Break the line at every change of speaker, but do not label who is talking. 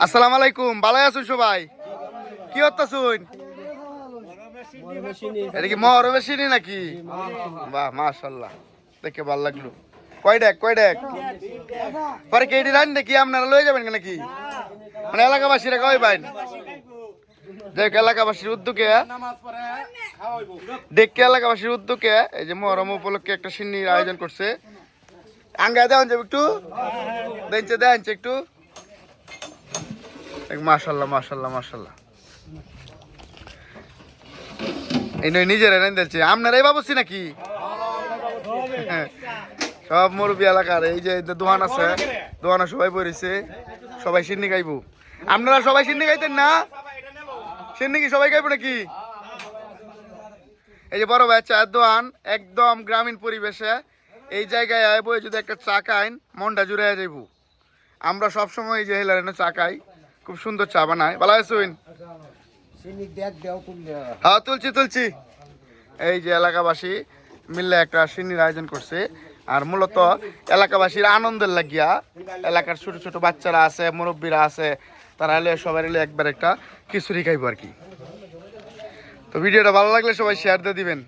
আসসালামু আলাইকুম, ভালো আছেন সবাই? কি হচ্ছেন? এটা কি মহরমের সিনি নাকি? বাহ মাশাআল্লাহ, দেখে ভালো লাগলো। কয় ডেক পরে কেডি রান নাকি আপনারা লয়ে যাবেন নাকি? মানে এলাকাবাসীরা কয় বাইন দেখ, এলাকাবাসীর উদ্যোগে দেখে এলাকাবাসীর উদ্যোগে এই যে মহরম উপলক্ষে একটা সিন্নির আয়োজন করছে। আঙ্গা দেওয়ান যাবে একটু দেন একটু। মাশাআল্লাহ মাশাআল্লাহ মাশাআল্লাহ, এই নয় নিজের এনে দিচ্ছে। আপনারাই ভাবছি নাকি? সব মুরব্বী এলাকার এই যে দোকান আছে, দোকানে সবাই পড়েছে, সবাই সিন্নি খাইব। আপনারা সবাই সিন্নি খাইতেন না? সিন্নি কি সবাই খাইব নাকি? এই যে বড় ভাই চায়ের দোকান, একদম গ্রামীণ পরিবেশে এই জায়গায় আইব, যদি একটা চা খাইন মনটা জুড়ে যাইব। আমরা সবসময় এই যে হেলারেনে চা খাই, খুব সুন্দর চা বানায়। ভালো আছেন? হ্যাঁ তুলছি। এই যে এলাকাবাসী মিললে একটা সিন্নির আয়োজন করছে, আর মূলত এলাকাবাসীর আনন্দের লাগিয়া এলাকার ছোট ছোট বাচ্চারা আছে, মুরব্বীরা আছে, তারা এলে সবাই এলে একবার একটা খিচুড়ি খাইব আর কি। তো ভিডিওটা ভালো লাগলে সবাই শেয়ার দিয়ে দিবেন।